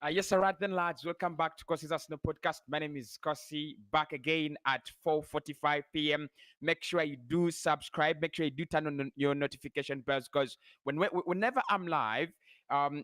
Yes, sir, right then, lads. Welcome back to Cossy's Arsenal podcast. My name is Cossy, back again at 4:45 p.m. Make sure you do subscribe. Make sure you do turn on your notification bells because whenever I'm live,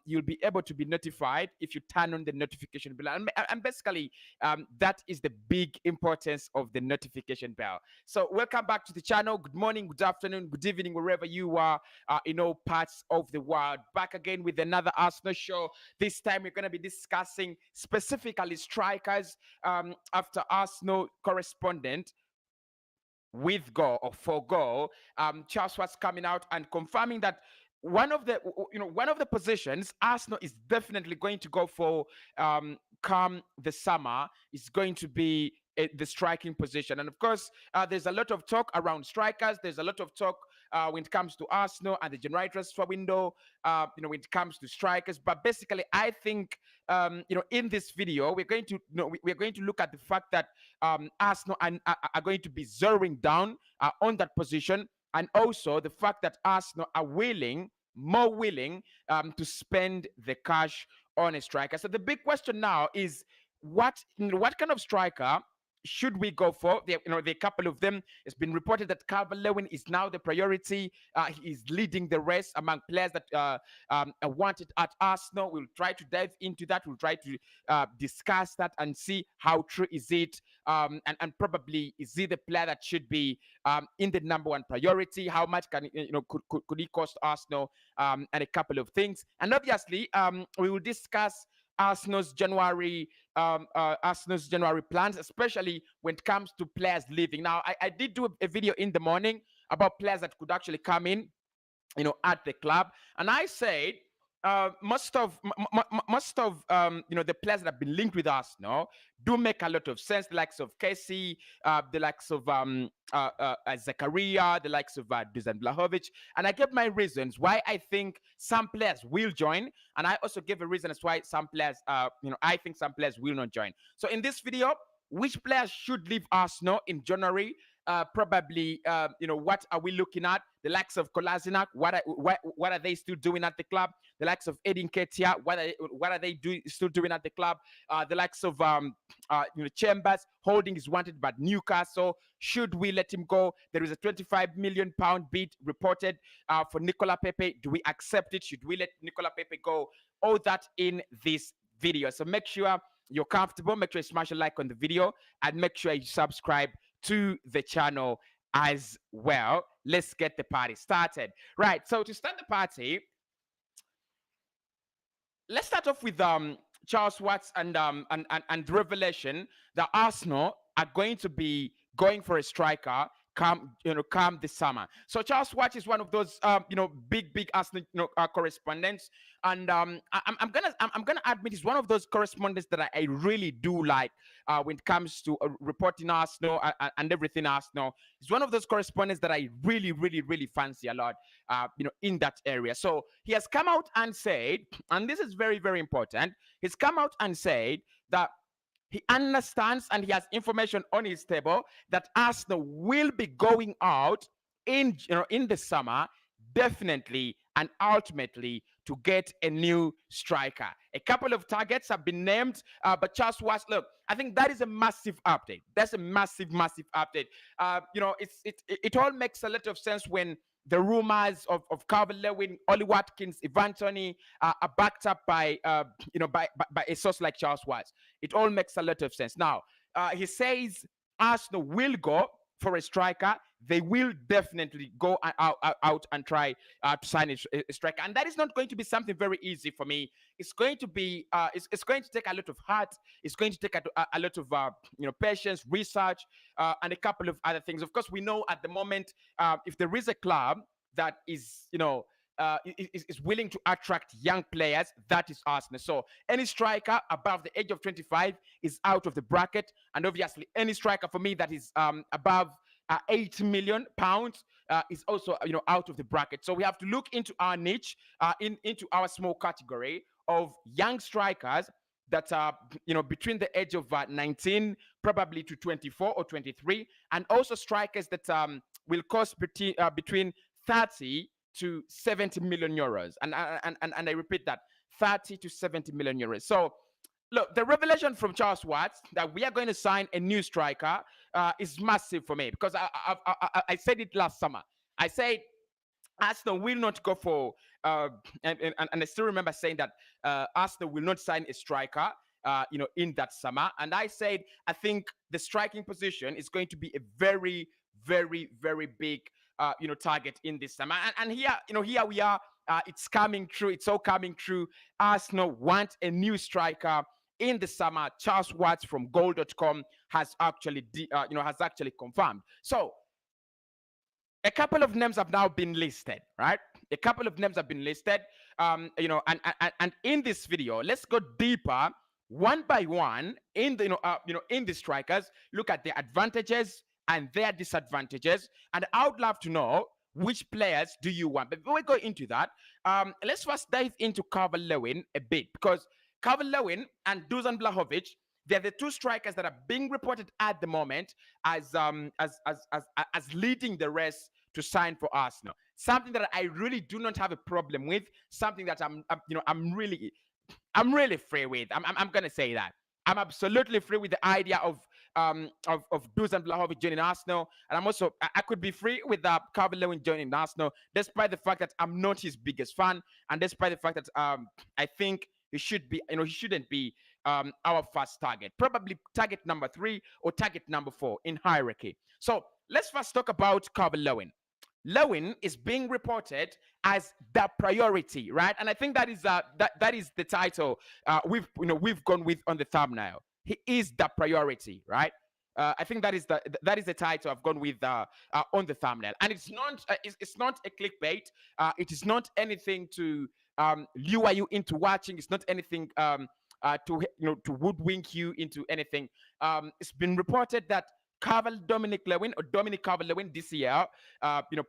you'll be able to be notified if you turn on the notification bell. And basically, that is the big importance of the notification bell. So, welcome back to the channel. Good morning, good afternoon, good evening, wherever you are in all parts of the world. Back again with another Arsenal show. This time we're going to be discussing specifically strikers after Arsenal correspondent with goal or for goal. Charles was coming out and confirming that one of the positions Arsenal is definitely going to go for come the summer is going to be the striking position. And of course, there's a lot of talk around strikers. There's a lot of talk when it comes to Arsenal and the January transfer window. When it comes to strikers. But basically, I think in this video we're going to we're going to look at the fact that Arsenal are going to be zeroing down on that position, and also the fact that Arsenal are more willing, to spend the cash on a striker. So the big question now is what kind of striker should we go for? The couple of them. It's been reported that Calvert Lewin is now the priority. He is leading the race among players that are wanted at Arsenal. We'll try to dive into that. We'll try to discuss that and see how true is it, and probably is he the player that should be in the number one priority? How much can could he cost Arsenal? And a couple of things. And obviously, we will discuss Arsenal's January plans, especially when it comes to players leaving. Now, I did do a video in the morning about players that could actually come in, at the club, and I said most of the players that have been linked with us now do make a lot of sense. The likes of Cossy, the likes of Zakaria, the likes of Dusan Blahovic, and I gave my reasons why I think some players will join, and I also gave a reason as why some players, I think some players will not join. So in this video, which players should leave Arsenal in January? Probably, what are we looking at? The likes of Kolasinac, what are they still doing at the club? The likes of Edin Ketia, what are they still doing at the club? The likes of Chambers, Holding is wanted by Newcastle. Should we let him go? There is a £25 million bid reported for Nicola Pepe. Do we accept it? Should we let Nicola Pepe go? All that in this video. So make sure you're comfortable. Make sure you smash a like on the video and make sure you subscribe to the channel as well. Let's get the party started. Right, so to start the party, let's start off with Charles Watts and revelation that Arsenal are going to be going for a striker come this summer. So Charles Watts is one of those big Arsenal correspondents, and I'm gonna admit he's one of those correspondents that I really do like when it comes to reporting Arsenal and everything Arsenal. He's one of those correspondents that I really fancy a lot, in that area. So he has come out and said, and this is very important. He's come out and said that he understands and he has information on his table that Arsenal will be going out in the summer, definitely and ultimately, to get a new striker. A couple of targets have been named, but Charles Watts, look, I think that is a massive update. That's a massive update. It all makes a lot of sense when the rumors of Calvert Lewin, Ollie Watkins, Ivan Toney are backed up by a source like Charles Watts. It all makes a lot of sense. Now, he says Arsenal will go for a striker. They will definitely go out and try to sign a striker, and that is not going to be something very easy for me. It's going to be it's going to take a lot of heart. It's going to take a lot of patience, research, and a couple of other things. Of course, we know at the moment, if there is a club that is is willing to attract young players, that is Arsenal. So any striker above the age of 25 is out of the bracket, and obviously any striker for me that is above £8 million is also out of the bracket. So we have to look into our niche, into our small category of young strikers that are between the age of 19 probably to 24 or 23, and also strikers that will cost between 30 to 70 million euros, and I repeat that, 30 to 70 million euros. So look, the revelation from Charles Watts that we are going to sign a new striker is massive for me, because I said it last summer. I said Arsenal will not go for, and I still remember saying that Arsenal will not sign a striker, in that summer. And I said I think the striking position is going to be a very, very, very big, target in this summer. And here, here we are. It's coming true. It's all coming true. Arsenal want a new striker in the summer. Charles Watts from Goal.com has actually, has actually confirmed. So a couple of names have now been listed, right? A couple of names have been listed, and in this video, let's go deeper one by one in the, in the strikers. Look at their advantages and their disadvantages, and I would love to know which players do you want. But before we go into that, let's first dive into Calvert Lewin a bit, because Calvert Lewin and Dusan Vlahovic, they're the two strikers that are being reported at the moment as leading the race to sign for Arsenal. Something that I really do not have a problem with. Something that I'm really free with. I'm gonna say that. I'm absolutely free with the idea of Dusan Vlahovic joining Arsenal, and I'm also, I could be free with Calvert Lewin joining Arsenal, despite the fact that I'm not his biggest fan, and despite the fact that I think he should be, he shouldn't be our first target. Probably target number 3 or target number 4 in hierarchy. So let's first talk about Calvert Lewin. Lewin is being reported as the priority, right? And I think that is that is the title we've gone with on the thumbnail. He is the priority, right? I think that is the title I've gone with on the thumbnail, and it's not a clickbait. It is not anything to lure you into watching. It's not anything to woodwink you into anything. It's been reported that Dominic Calvert-Lewin this year,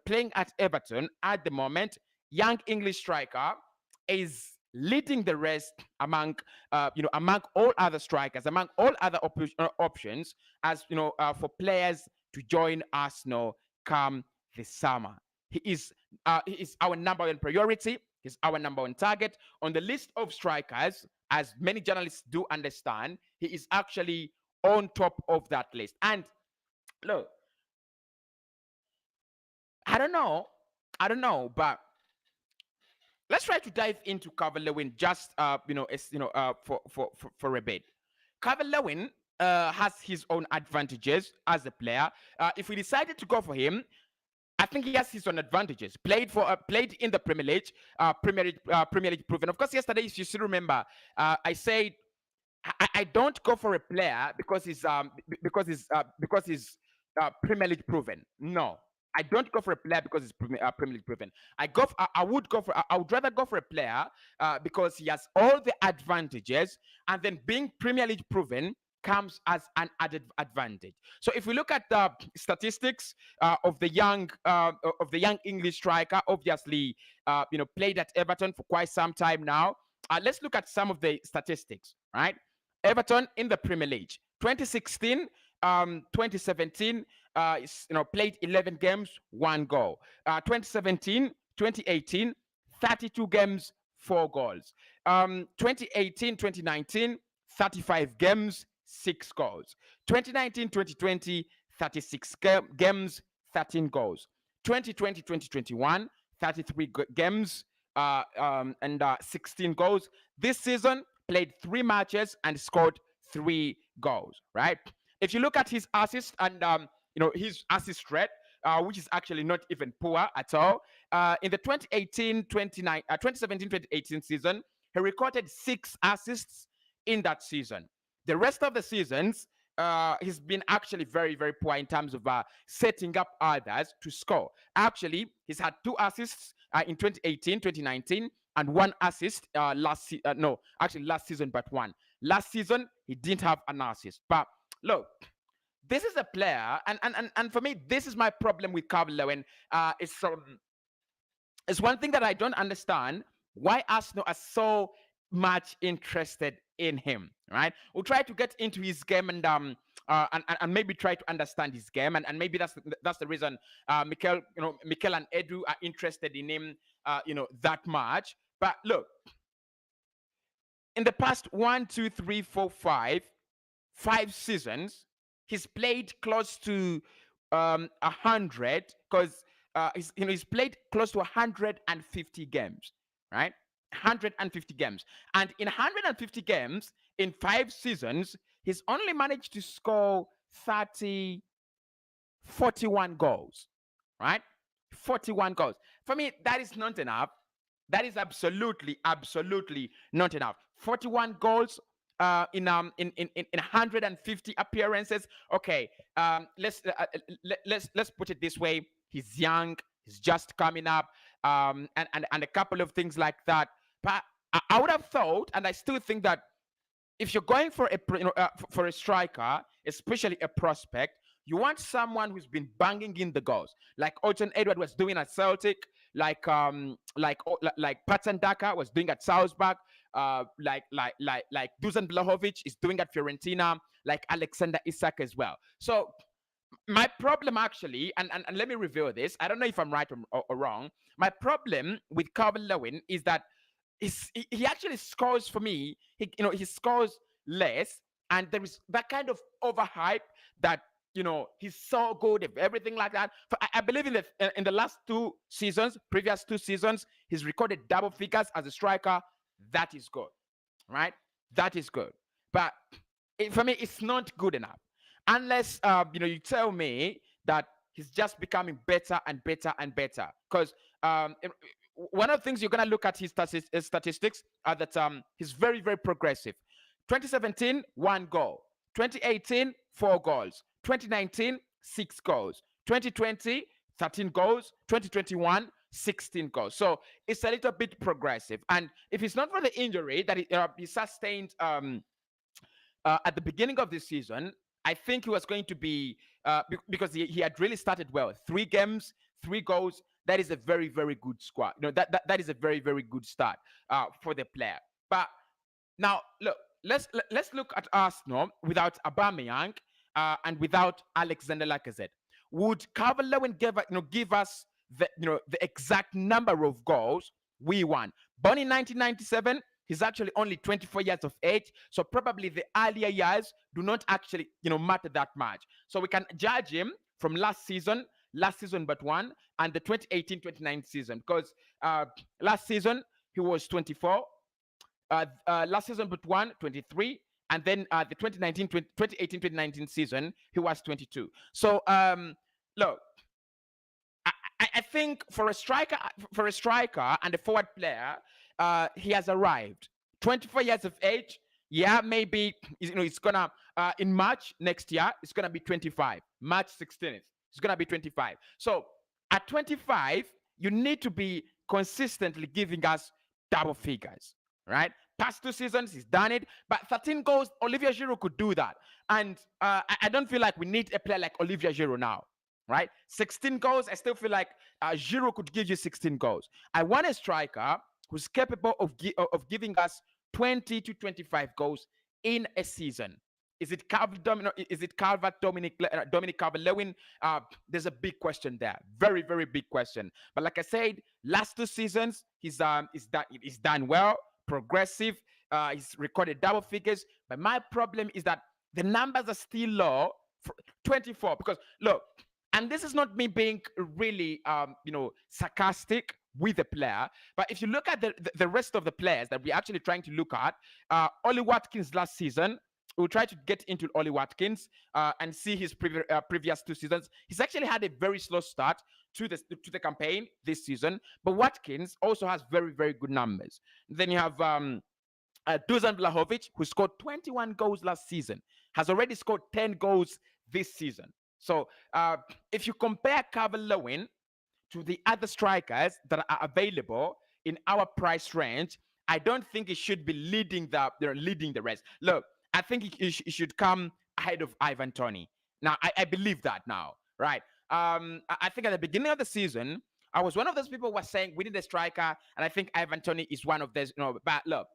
playing at Everton at the moment, young English striker, is leading the rest among all other strikers, among all other options, as for players to join Arsenal come this summer. He is our number 1 priority. He's our number 1 target on the list of strikers. As many journalists do understand, he is actually on top of that list. And look, I don't know, but let's try to dive into Calvert Lewin just for a bit. Calvert Lewin has his own advantages as a player. If we decided to go for him, I think he has his own advantages. Played in the Premier League, Premier League proven. Of course, yesterday, if you still remember, I said I don't go for a player because he's Premier League proven. No, I don't go for a player because he's Premier League proven. I would rather go for a player because he has all the advantages, and then being Premier League proven comes as an added advantage. So if we look at the statistics of the young English striker, obviously played at Everton for quite some time now. Let's look at some of the statistics, right? Everton in the Premier League, 2016, 2017, played 11 games, 1 goal. 2017, 2018, 32 games, 4 goals. 2018, 2019, 35 games, 6 goals. 2019, 2020, 36 games, 13 goals. 2020, 2021, 33 games and 16 goals. This season, played 3 matches and scored 3 goals, right? If you look at his assist and his assist rate, which is actually not even poor at all, in the 2017-2018 season, he recorded 6 assists in that season. The rest of the seasons, he's been actually very, very poor in terms of setting up others to score. Actually, he's had 2 assists in 2018, 2019, and 1 assist last season, but 1. Last season, he didn't have an assist. But look, this is a player, and for me, this is my problem with Calvert Lewin. It's one thing that I don't understand, why Arsenal are so much interested in him, right? We'll try to get into his game and maybe try to understand his game, and maybe that's the reason Mikel and Edu are interested in him that much. But look, in the past 5 seasons, he's played close to 100, because he's played close to 150 games, right? 150 games, and in 150 games in 5 seasons, he's only managed to score 41 goals, right? 41 goals. For me, that is not enough. That is absolutely not enough. 41 goals in 150 appearances. Okay, let's put it this way. He's young. He's just coming up, and a couple of things like that. But I would have thought, and I still think that if you're going for for a striker, especially a prospect, you want someone who's been banging in the goals, like Ocean Edward was doing at Celtic, like Patson Daka was doing at Salzburg, like Dusan Blahovic is doing at Fiorentina, like Alexander Isak as well. So my problem actually, and let me reveal this, I don't know if I'm right or wrong. My problem with Calvert Lewin is that he actually scores for me. He scores less, and there is that kind of overhype that he's so good, everything like that. I believe in the last previous 2 seasons, he's recorded double figures as a striker. That is good, right? That is good, but for me, it's not good enough unless you tell me that he's just becoming better and better and better. Because one of the things you're going to look at his statistics are that he's very, very progressive. 2017, 1 goal. 2018, 4 goals. 2019, 6 goals. 2020, 13 goals. 2021, 16 goals. So it's a little bit progressive. And if it's not for the injury that he sustained at the beginning of the season, I think he was going to be, because he had really started well. 3 games, 3 goals. That is a very, very good squad. That is a very, very good start for the player. But now, look, let's look at Arsenal without Aubameyang and without Alexander Lacazette. Would Calvert Lewin give us the exact number of goals we won? Born in 1997, he's actually only 24 years of age, so probably the earlier years do not actually matter that much. So we can judge him from last season but one, and the 2018-29 season, because last season he was 24, last season but one, 23, and then the 2018-2019 season he was 22. So look, I think for a striker and a forward player, he has arrived. 24 years of age. Yeah, maybe it's gonna in March next year it's gonna be 25. March 16th. It's going to be 25. So at 25, you need to be consistently giving us double figures, right? Past 2 seasons, he's done it. But 13 goals, Olivier Giroud could do that. And I don't feel like we need a player like Olivier Giroud now, right? 16 goals, I still feel like Giroud could give you 16 goals. I want a striker who's capable of giving us 20 to 25 goals in a season. Is it Calvert, Dominic Calvert-Lewin? There's a big question there. Very, very big question. But like I said, last 2 seasons, he's done well, progressive. He's recorded double figures. But my problem is that the numbers are still low for 24. Because look, and this is not me being really, sarcastic with the player. But if you look at the rest of the players that we're actually trying to look at, Ollie Watkins last season, we'll try to get into Ollie Watkins and see his previous 2 seasons. He's actually had a very slow start to the campaign this season, but Watkins also has very, very good numbers. Then you have Dusan Blahovic, who scored 21 goals last season, has already scored 10 goals this season. So if you compare Calvert Lewin to the other strikers that are available in our price range, I don't think he should be leading the rest. Look, I think he should come ahead of Ivan Toney. Now, I believe that now, right? I think at the beginning of the season, I was one of those people who was saying we need a striker, and I think Ivan Toney is one of those. But look,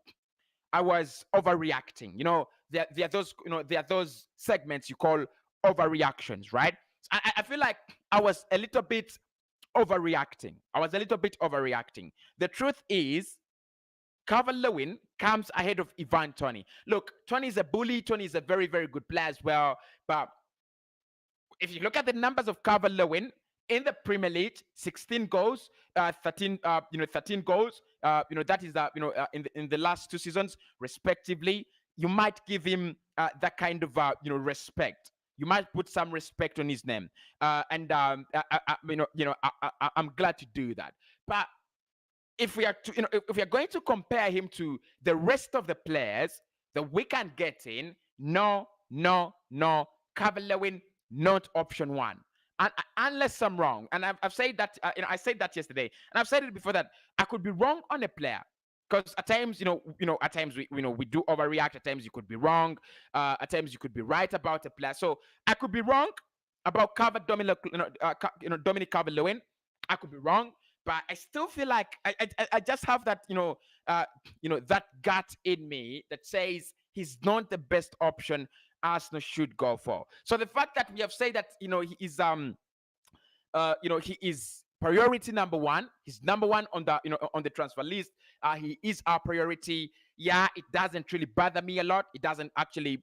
I was overreacting. There are those segments you call overreactions, right? I feel like I was a little bit overreacting. The truth is, Calvert Lewin comes ahead of Ivan Toney. Look, Toney is a bully. Toney is a very, very good player as well. But if you look at the numbers of Calvert-Lewin in the Premier League, 16 goals, 13 goals. That is in the last 2 seasons, respectively. You might give him that kind of respect. You might put some respect on his name, and I'm glad to do that. But if we are if we are going to compare him to the rest of the players that we can get in, no, Calvert-Lewin not option one. And unless I'm wrong, and I've said that, I said that yesterday, and I've said it before that I could be wrong on a player, because at times, at times we do overreact. At times you could be wrong. At times you could be right about a player. So I could be wrong about Dominic Calvert-Lewin. I could be wrong, but I still feel like I just have that that gut in me that says he's not the best option Arsenal should go for. So the fact that we have said that he is he is priority number one. He's number one on the on the transfer list. He is our priority. Yeah, it doesn't really bother me a lot. It doesn't actually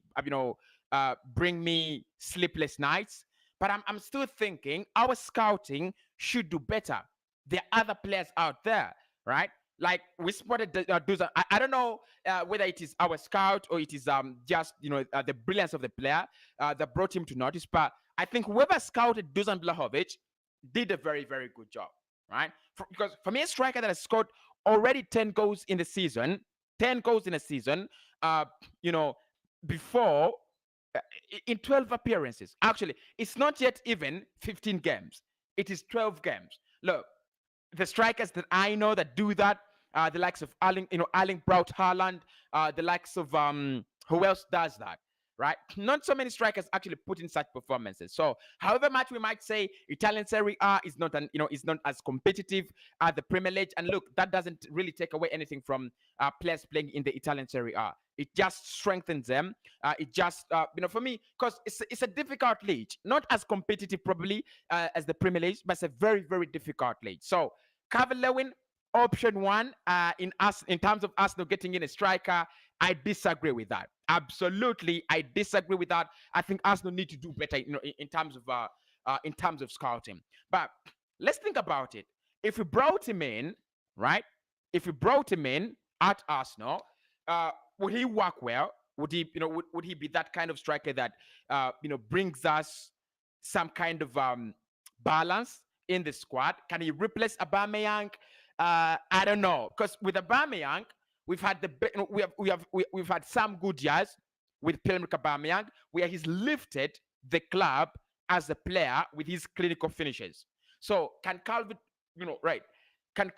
bring me sleepless nights. But I'm still thinking our scouting should do better. There are other players out there, right? Like we spotted Dusan. I don't know whether it is our scout or it is just the brilliance of the player that brought him to notice. But I think whoever scouted Dusan Vlahovic did a very, very good job, right? Because for me, a striker that has scored already 10 goals in the season, 10 goals in a season, before in 12 appearances. Actually, it's not yet even 15 games. It is 12 games. Look, the strikers that I know that do that, the likes of Erling Braut Haaland, the likes of who else does that, right? Not so many strikers actually put in such performances. So, however much we might say Italian Serie A is not is not as competitive as the Premier League, and look, that doesn't really take away anything from players playing in the Italian Serie A. It just strengthens them. It just for me, because it's a difficult league, not as competitive probably as the Premier League, but it's a very, very difficult league. So Calvert-Lewin, option one, in terms of Arsenal getting in a striker, I disagree with that. Absolutely, I disagree with that. I think Arsenal need to do better, in terms of scouting. But let's think about it. If we brought him in, right? If we brought him in at Arsenal, would he work well? Would he, would he be that kind of striker that, brings us some kind of balance in the squad? Can he replace Aubameyang? I don't know, because with Aubameyang, we've had we've had some good years with Pierre-Emerick Aubameyang, where he's lifted the club as a player with his clinical finishes. So can Calvert, Can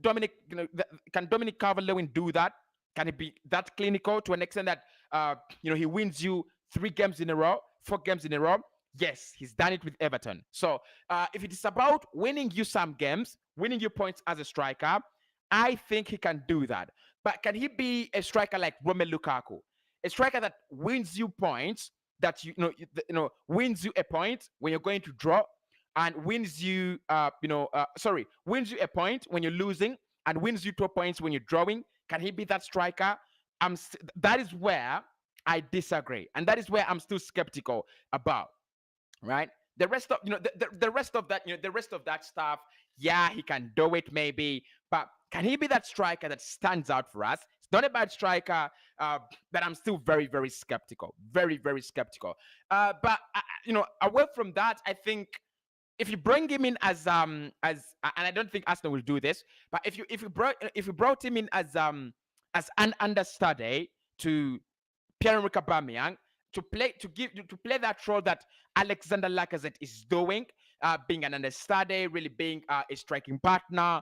Dominic Calvert-Lewin do that? Can he be that clinical to an extent that he wins you 3 games in a row, 4 games in a row? Yes, he's done it with Everton. So if it is about winning you some games, winning you points as a striker, I think he can do that. But can he be a striker like Romelu Lukaku, a striker that wins you points, that wins you a point when you're going to draw, and wins you wins you a point when you're losing, and wins you 2 points when you're drawing? Can he be that striker? That is where I disagree, and that is where I'm still skeptical about. Right? The rest of the rest of that the rest of that stuff, yeah, he can do it maybe, but can he be that striker that stands out for us? It's not a bad striker, but I'm still very, very skeptical, very, very skeptical. But away from that, I think if you bring him in as and I don't think Arsenal will do this, but if you brought him in as an understudy to Pierre-Emerick Aubameyang, to play that role that Alexander Lacazette is doing, being an understudy, really being a striking partner,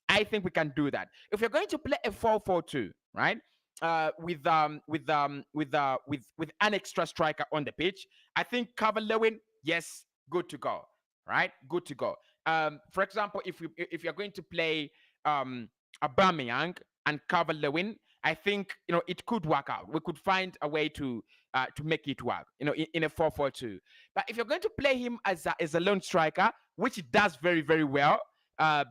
I think we can do that. If you're going to play a 4-4-2, right, with an extra striker on the pitch, I think Calvert-Lewin, yes, good to go, right? Good to go. For example, if you're going to play Aubameyang and Calvert-Lewin, I think it could work out. We could find a way to make it work, in a 4-4-2. But if you're going to play him as a lone striker, which he does very, very well,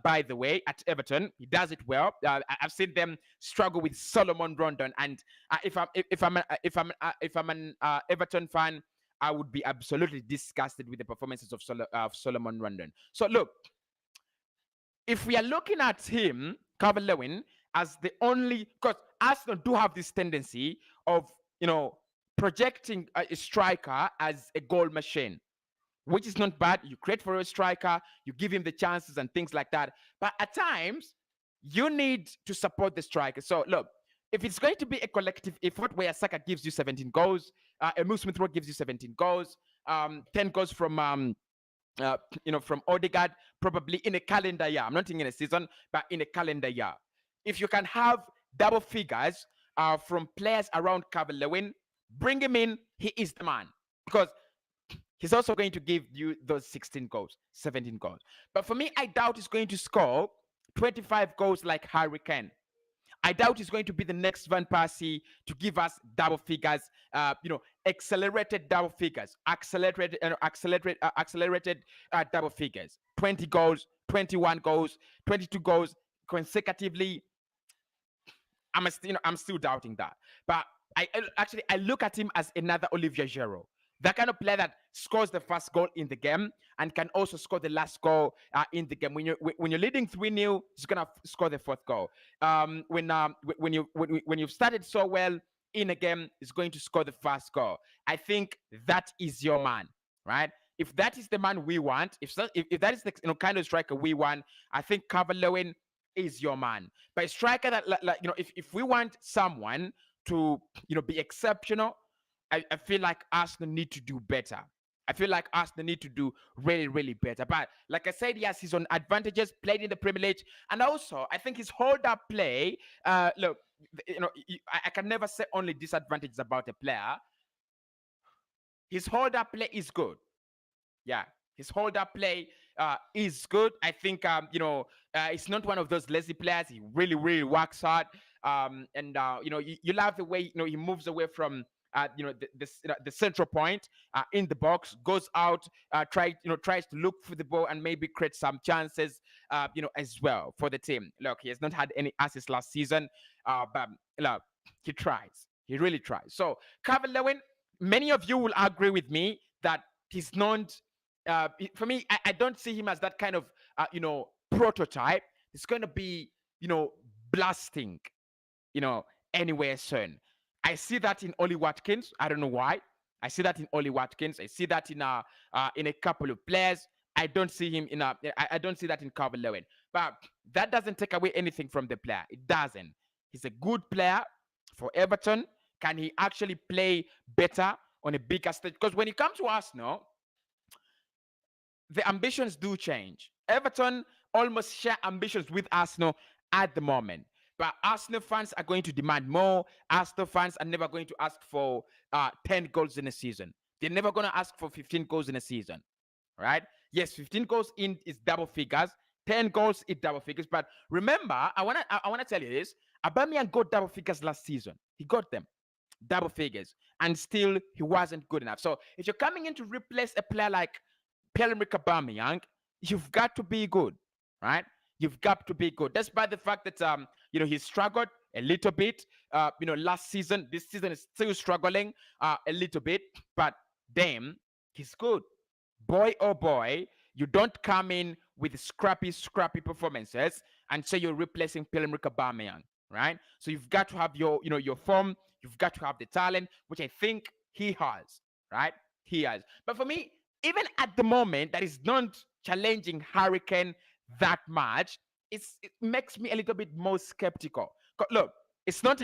by the way, at Everton. He does it well. I've seen them struggle with Solomon Rondon, and if I'm an Everton fan, I would be absolutely disgusted with the performances of Solomon Rondon. So look, if we are looking at him, Calvert Lewin, as the only, because Arsenal do have this tendency of, projecting a striker as a goal machine, which is not bad. You create for a striker, you give him the chances and things like that. But at times, you need to support the striker. So look, if it's going to be a collective effort where Saka gives you 17 goals, Emil Smith Rowe gives you 17 goals, 10 goals from from Odegaard, probably in a calendar year. I'm not thinking in a season, but in a calendar year. If you can have double figures from players around Calvert Lewin, bring him in. He is the man, because he's also going to give you those 16 goals, 17 goals. But for me, I doubt he's going to score 25 goals like Harry Kane. I doubt he's going to be the next Van Persie to give us double figures, accelerated double figures, accelerated double figures, 20 goals, 21 goals, 22 goals consecutively. I'm still doubting that. But I look at him as another Olivier Giroud. That kind of player that scores the first goal in the game and can also score the last goal in the game. When you're leading 3-0, he's gonna score the fourth goal. When you've started so well in a game, he's going to score the first goal. I think that is your man, right? If that is the man we want, if that is the kind of striker we want, I think Calvert Lewin is your man. But a striker that if we want someone to be exceptional, I feel like Arsenal need to do better. I feel like Arsenal need to do really, really better. But like I said, yes, he's on advantages, played in the Premier League. And also, I think his hold-up play, look, I can never say only disadvantages about a player. His hold-up play is good. Yeah, his hold-up play is good. I think, it's not one of those lazy players. He really, really works hard. You love the way, he moves away from the central point in the box, goes out, tries to look for the ball and maybe create some chances, as well for the team. Look, he has not had any assists last season, but look, he tries. He really tries. So Calvert Lewin, many of you will agree with me that he's not. For me, I don't see him as that kind of prototype. It's going to be blasting, anywhere soon. I see that in Ollie Watkins. I don't know why. I see that in Ollie Watkins. I see that in a couple of players. I don't see him I don't see that in Calvert Lewin. But that doesn't take away anything from the player. It doesn't. He's a good player for Everton. Can he actually play better on a bigger stage? Because when it comes to Arsenal, the ambitions do change. Everton almost share ambitions with Arsenal at the moment. But Arsenal fans are going to demand more. Arsenal fans are never going to ask for 10 goals in a season. They're never going to ask for 15 goals in a season, right? Yes, 15 goals in is double figures. 10 goals is double figures. But remember, I wanna tell you this. Aubameyang got double figures last season. He got them, double figures. And still, he wasn't good enough. So if you're coming in to replace a player like Pierre-Emerick Aubameyang, you've got to be good, right? You've got to be good. Despite the fact that he struggled a little bit. Last season, this season is still struggling a little bit. But damn, he's good. Boy, oh boy, you don't come in with scrappy performances and say you're replacing Pierre-Emerick Aubameyang, right? So you've got to have your form. You've got to have the talent, which I think he has, right? He has. But for me, even at the moment, that is not challenging Harry Kane that much. It makes me a little bit more skeptical. Look, it's not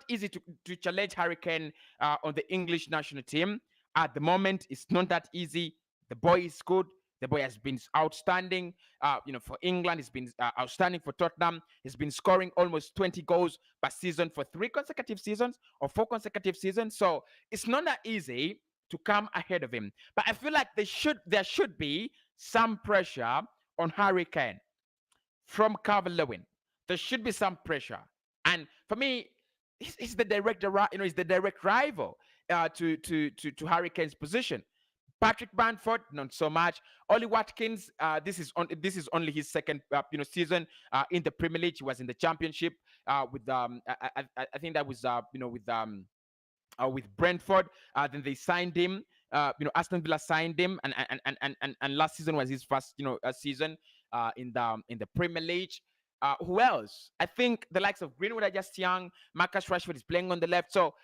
easy to challenge Harry Kane on the English national team at the moment. It's not that easy. The boy is good. The boy has been outstanding. For England, he's been outstanding for Tottenham. He's been scoring almost 20 goals per season for 3 consecutive seasons or 4 consecutive seasons. So it's not that easy to come ahead of him. But I feel like there should be some pressure on Harry Kane from Calvert Lewin. There should be some pressure. And for me, he's the direct rival to Harry Kane's position. Patrick Bamford, not so much. Ollie Watkins, this is only his second season in the Premier League. He was in the Championship with I think that was with Brentford. Then they signed him. Aston Villa signed him, and last season was his first season in the Premier League. Who else? I think the likes of Greenwood are just young. Marcus Rashford is playing on the left. So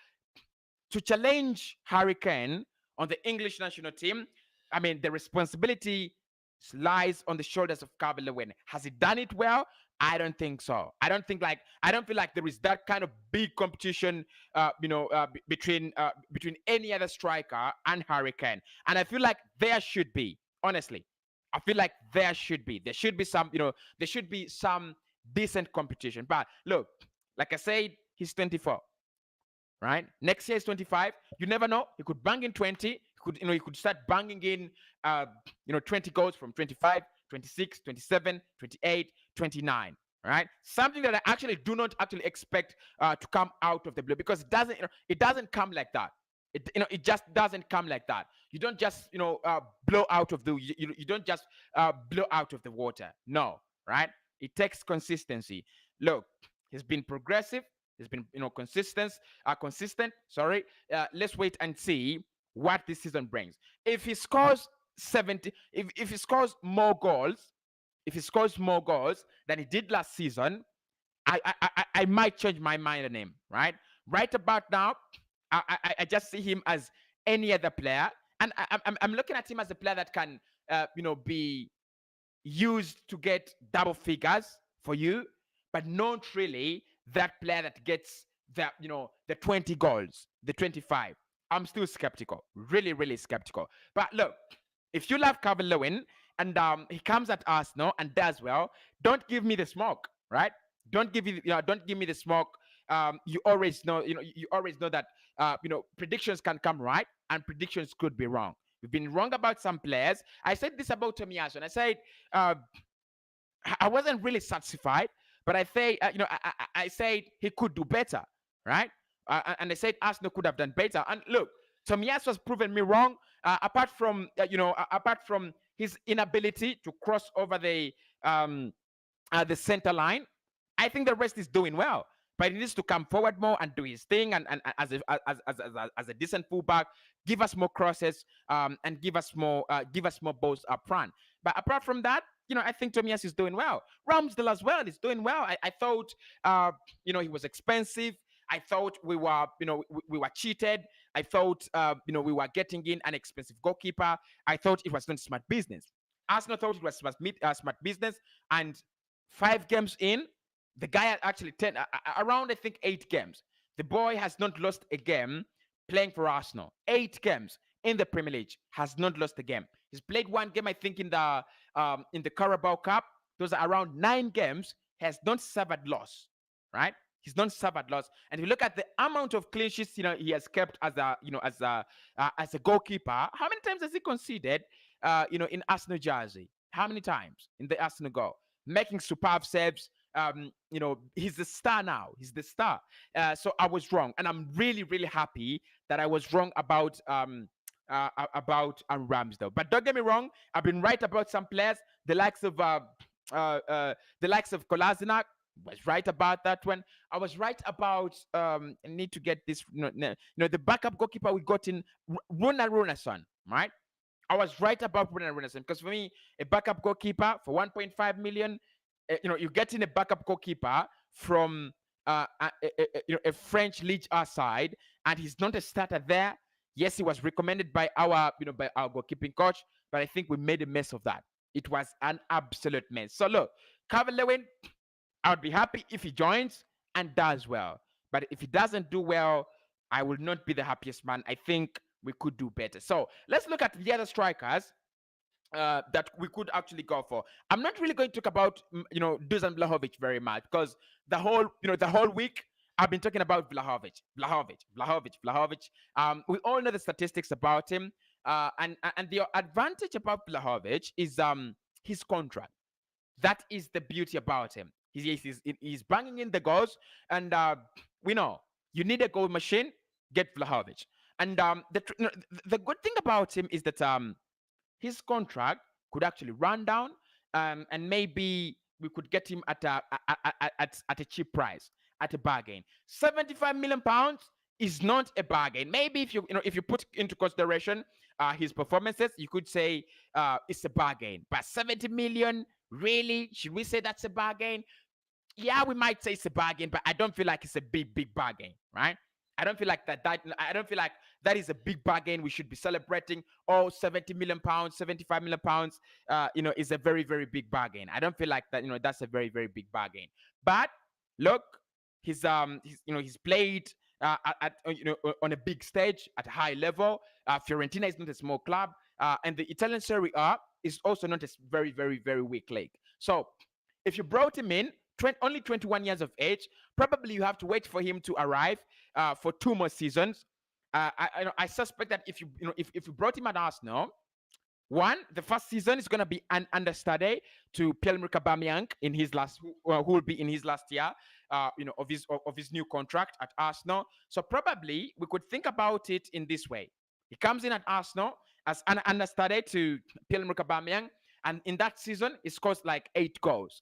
to challenge Harry Kane on the English national team, I mean, the responsibility lies on the shoulders of Calvert Lewin. Has he done it well? I don't think so. I don't feel like there is that kind of big competition, between any other striker and Harry Kane. And I feel like there should be, honestly, I feel like there should be some decent competition. But look, like I said, he's 24. Right? Next year is 25. You never know. He could bang in 20. He could start banging in 20 goals from 25, 26, 27, 28, 29. Right? Something that I actually do not actually expect to come out of the blue, because it doesn't come like that. It just doesn't come like that. You don't just blow out of the you don't just blow out of the water. No, right? It takes consistency. Look, he's been progressive. He's been consistent. Sorry. Let's wait and see what this season brings. If he scores 70, if he scores more goals, than he did last season, I might change my mind on him. Right about now, I just see him as any other player, and I'm looking at him as a player that can be used to get double figures for you, but not really that player that gets the 20 goals, the 25. I'm still skeptical, really, really skeptical. But look, if you love Calvert Lewin and he comes at Arsenal and does well, don't give me the smoke, right? Don't give me the smoke. You always know that predictions can come right and predictions could be wrong. We've been wrong about some players. I said this about Tomiyasu, and I said I wasn't really satisfied, but I say I said he could do better, right? And I said Arsenal could have done better. And look, Tomiyasu has proven me wrong. Apart from his inability to cross over the center line, I think the rest is doing well. But he needs to come forward more and do his thing, and as a decent fullback, give us more crosses, and give us more balls up front. But apart from that, I think Tomiyasu is doing well. Ramsdale as well is doing well. I thought he was expensive. I thought we were cheated. I thought we were getting in an expensive goalkeeper. I thought it was not smart business. Arsenal thought it was smart business, and 5 games in, the guy had actually around I think 8 games. The boy has not lost a game playing for Arsenal. 8 games in the Premier League, has not lost a game. He's played 1 game, I think, in the Carabao Cup. Those are around 9 games. Has not suffered loss, right? He's not suffered loss. And if you look at the amount of clean sheets, he has kept as a goalkeeper. How many times has he conceded, in Arsenal jersey? How many times in the Arsenal goal? Making superb saves. He's the star now. He's the star. So I was wrong, and I'm really, really happy that I was wrong about Ramsdale. But don't get me wrong, I've been right about some players. The likes of Kolasinac, was right about that one. I was right about I need to get this. The backup goalkeeper we got in Runason, right? I was right about Runason, because for me, a backup goalkeeper for 1.5 million. You're getting a backup goalkeeper from a French Ligue 1 side, and he's not a starter there. Yes, he was recommended by our goalkeeping coach, but I think we made a mess of that. It was an absolute mess. So look, Calvert Lewin, I would be happy if he joins and does well. But if he doesn't do well, I will not be the happiest man. I think we could do better. So let's look at the other strikers that we could actually go for. I'm not really going to talk about Dusan Vlahovic very much, because the whole week I've been talking about Vlahovic. We all know the statistics about him, and the advantage about Vlahovic is his contract. That is the beauty about him. He's banging in the goals, and we know you need a goal machine. Get Vlahovic. And the good thing about him is that his contract could actually run down, and maybe we could get him at at a cheap price, at a bargain. 75 million pounds is not a bargain. Maybe if if you put into consideration his performances, you could say it's a bargain. But 70 million, really? Should we say that's a bargain? Yeah, we might say it's a bargain, but I don't feel like it's a big bargain, right? I don't feel like I don't feel like that is a big bargain. We should be celebrating. Oh, 70 million pounds, 75 million pounds, is a very big bargain. I don't feel like that. That's a very big bargain. But look, he's played on a big stage at a high level. Fiorentina is not a small club, and the Italian Serie A is also not a very weak league. So if you brought him in, only 21 years of age, probably you have to wait for him to arrive for 2 more seasons. I suspect that if you brought him at Arsenal, the first season is going to be an understudy to Pierre-Emerick Aubameyang in his last, who will be in his last year, of his new contract at Arsenal. So probably we could think about it in this way: he comes in at Arsenal as an understudy to Pierre-Emerick Aubameyang, and in that season he scores like 8 goals.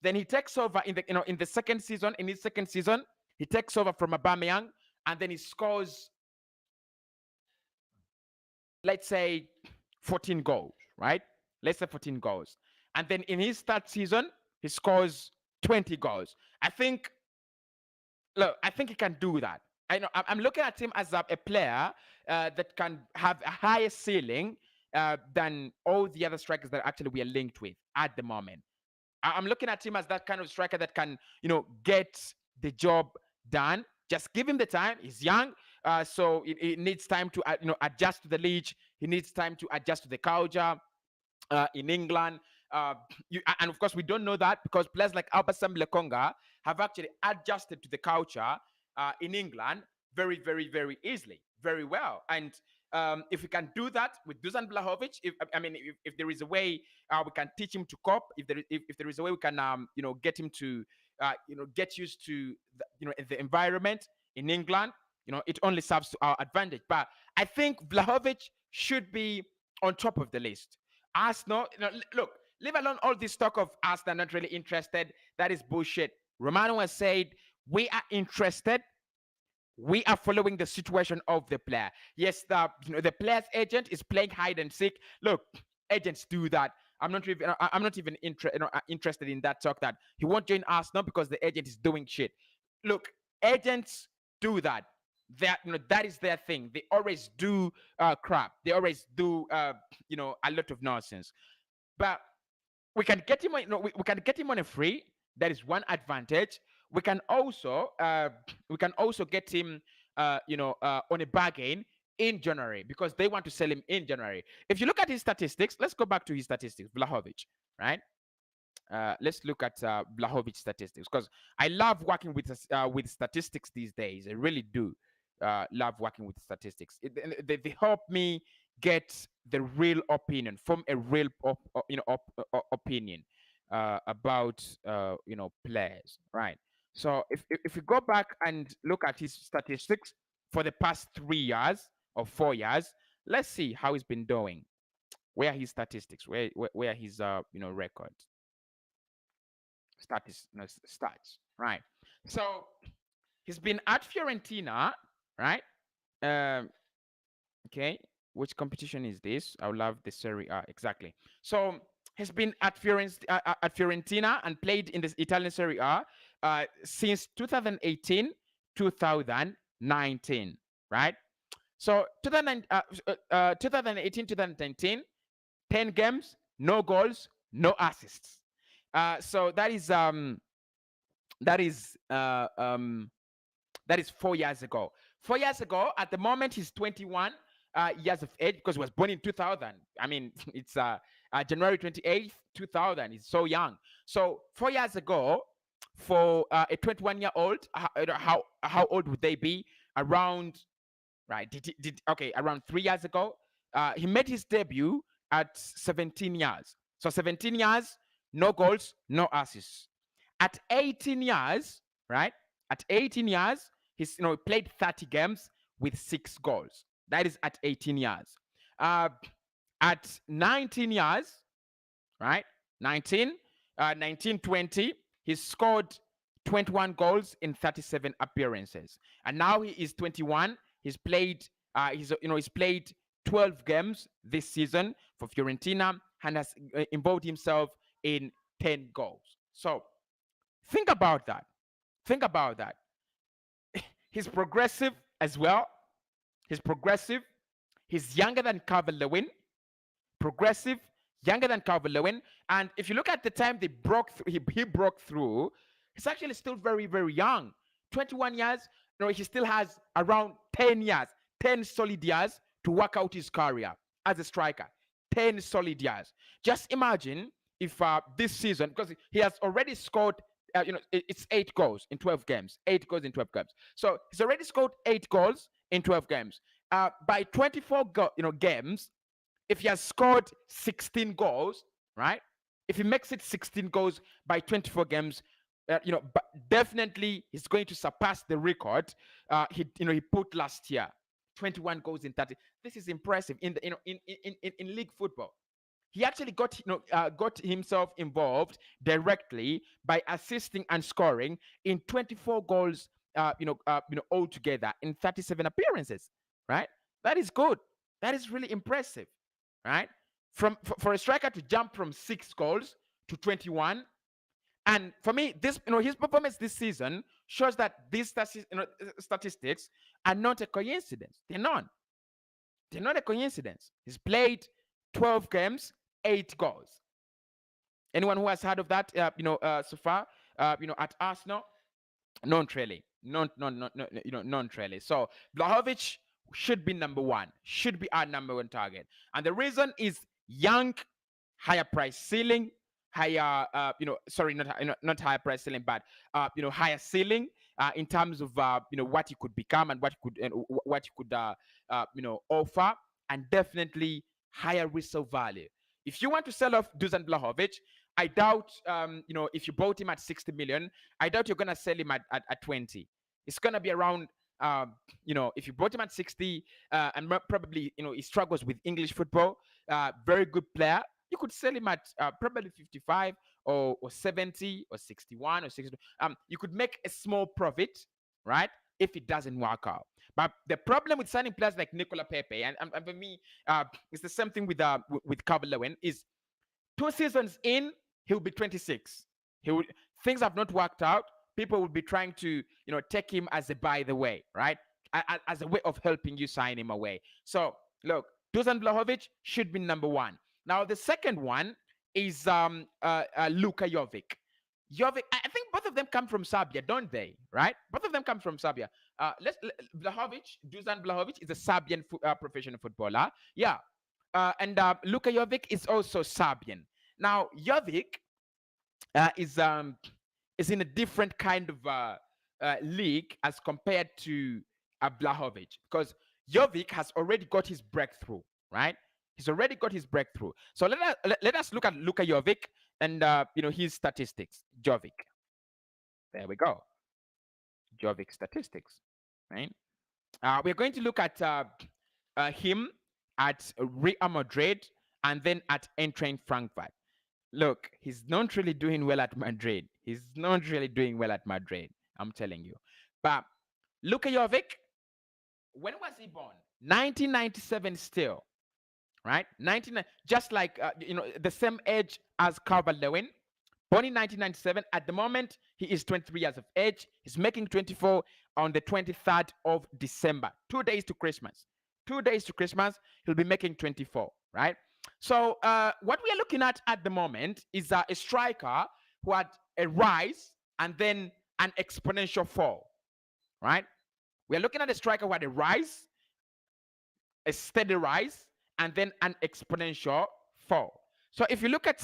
Then he takes over in the second season. In his second season, he takes over from Aubameyang, and then he scores, let's say, 14 goals, right? Let's say 14 goals. And then in his third season, he scores 20 goals. I think he can do that. I'm looking at him as a player that can have a higher ceiling than all the other strikers that actually we are linked with at the moment. I'm looking at him as that kind of striker that can, get the job done. Just give him the time. He's young, so it needs time to, adjust to the league. He needs time to adjust to the culture in England. And of course, we don't know that because players like Albasam Lekonga have actually adjusted to the culture in England very easily, very well. And if we can do that with Dusan Vlahovic, if there is a way we can teach him to cope, if there is a way we can get him to get used to the environment in England, it only serves to our advantage. But I think Vlahovic should be on top of the list. Arsenal, look, leave alone all this talk of Arsenal not really interested. That is bullshit. Romano has said we are interested. We are following the situation of the player. Yes, the player's agent is playing hide and seek. Look, agents do that. I'm not even interested in that talk that he won't join Arsenal because the agent is doing shit. Look, agents do that. That is their thing. They always do crap. They always do a lot of nonsense. But we can get him. We can get him on a free. That is one advantage. We can also get him on a bargain in January because they want to sell him in January. If you look at his statistics, let's go back to his statistics. Vlahovic, right? Let's look at Vlahovic statistics because I love working with statistics these days. I really do love working with statistics. They help me get the real opinion, from a real opinion about players, right? So if we go back and look at his statistics for the past 3 years or 4 years, let's see how he's been doing. Where are his statistics? Where are his records? Stats, right? So he's been at Fiorentina, right? Okay, which competition is this? I would love the Serie A, exactly. So he's been at Fiorentina and played in the Italian Serie A since 2018, 2019, right? So 2018, 2019, 10 games, no goals, no assists. So that is 4 years ago. 4 years ago, at the moment, he's 21 years of age because he was born in 2000. I mean, it's January 28th, 2000. He's so young. So 4 years ago, for a 21-year-old, how old would they be? Around, right? Around 3 years ago, he made his debut at 17 years. So 17 years, no goals, no assists. At 18 years, right? At 18 years, he's played 30 games with 6 goals. That is at 18 years. Uh, at 19 years, right? 19, 20, he scored 21 goals in 37 appearances. And now he is 21. He's played 12 games this season for Fiorentina and has involved himself in 10 goals. So think about that. Think about that. He's progressive as well. He's progressive. He's younger than Calvert Lewin. Progressive, younger than Calvert Lewin. And if you look at the time they broke through, he broke through, he's actually still very, very young. 21 years. He still has around 10 years, 10 solid years to work out his career as a striker. 10 solid years. Just imagine if this season, because he has already scored, it's 8 goals in 12 games. 8 goals in 12 games. So he's already scored 8 goals in 12 games. By 24 games, if he has scored 16 goals, right? If he makes it 16 goals by 24 games, but definitely he's going to surpass the record he put last year. 21 goals in 30. This is impressive in league football. He actually got himself involved directly by assisting and scoring in 24 goals altogether in 37 appearances, right? That is good. That is really impressive, right? For a striker to jump from 6 goals to 21. And for me, this his performance this season shows that these statistics are not a coincidence. They're not. They're not a coincidence. He's played 12 games, 8 goals. Anyone who has heard of that, so far, at Arsenal? Not really. Not really. So Vlahovic should be number 1. Should be our number 1 target. And the reason is young, higher price ceiling, higher, not higher price ceiling, but higher ceiling in terms of what he could become and what he could offer, and definitely higher resale value. If you want to sell off Dusan Vlahovic, I doubt if you bought him at 60 million, I doubt you're gonna sell him at 20. It's gonna be around if you bought him at 60 and probably he struggles with English football, very good player. You could sell him at probably 55 or 70 or 61 or 60. You could make a small profit, right, if it doesn't work out. But the problem with signing players like Nicola Pepe, and for me, it's the same thing with Calvert Lewin, is 2 seasons in, he'll be 26. Things have not worked out. People will be trying to take him as a by the way, right? As a way of helping you sign him away. So look, Dusan Vlahovic should be number 1. Now, the second one is Luka Jovic. I think both of them come from Serbia, don't they? Right? Both of them come from Serbia. Dusan Vlahovic is a Serbian professional footballer. Yeah. And Luka Jovic is also Serbian. Now, Jovic is in a different kind of league as compared to Vlahovic, because Jovic has already got his breakthrough, right? He's already got his breakthrough. So let us look at Luka Jovic and his statistics. Jovic. There we go. Jovic statistics, right? We're going to look at him at Real Madrid and then at Eintracht Frankfurt. Look, he's not really doing well at Madrid. I'm telling you. But Luka Jovic, when was he born? 1997 still. Right? Just like the same age as Calvert Lewin, born in 1997. At the moment, he is 23 years of age. He's making 24 on the 23rd of December. 2 days to Christmas. 2 days to Christmas, he'll be making 24, right? So what we are looking at the moment is a striker who had a rise and then an exponential fall, right? We are looking at a striker who had a rise, a steady rise, and then an exponential fall. So if you look at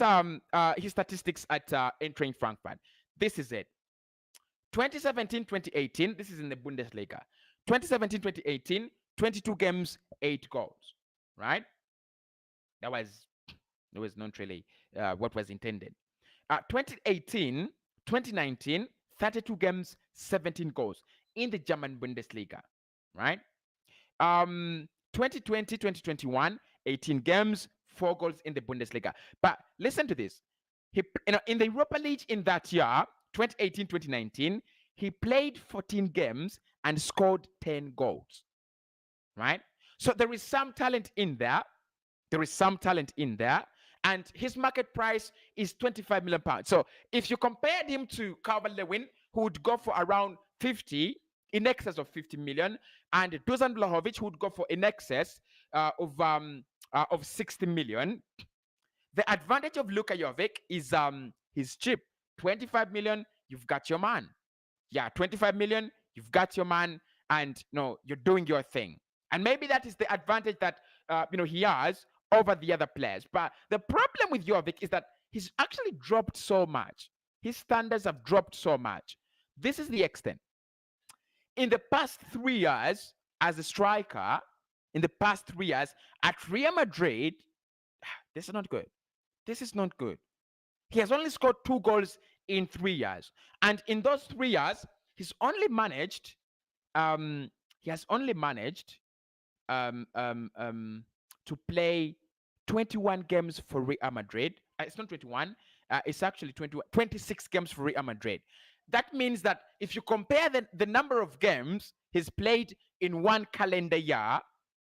his statistics at Eintracht Frankfurt, this is it. 2017-2018, this is in the Bundesliga. 2017-2018, 22 games, 8 goals, right? That was not really what was intended. 2018-2019, 32 games, 17 goals in the German Bundesliga, right? 2020, 2021, 18 games, 4 goals in the Bundesliga. But listen to this. In the Europa League in that year, 2018, 2019, he played 14 games and scored 10 goals, right? So there is some talent in there. There is some talent in there. And his market price is 25 million pounds. So if you compared him to Calvert Lewin, who would go for around 50, in excess of 50 million, and Dusan Vlahovic, who would go for in excess of 60 million, the advantage of Luka Jovic is he's cheap. 25 million, you've got your man. Yeah, 25 million, you've got your man, and you're doing your thing. And maybe that is the advantage that he has over the other players. But the problem with Jovic is that he's actually dropped so much. His standards have dropped so much. This is the extent. In the past 3 years as a striker, at Real Madrid, this is not good. This is not good. He has only scored 2 goals in 3 years. And in those 3 years, he's only managed to play 21 games for Real Madrid. It's not 21. It's actually 26 games for Real Madrid. That means that if you compare the number of games he's played in one calendar year,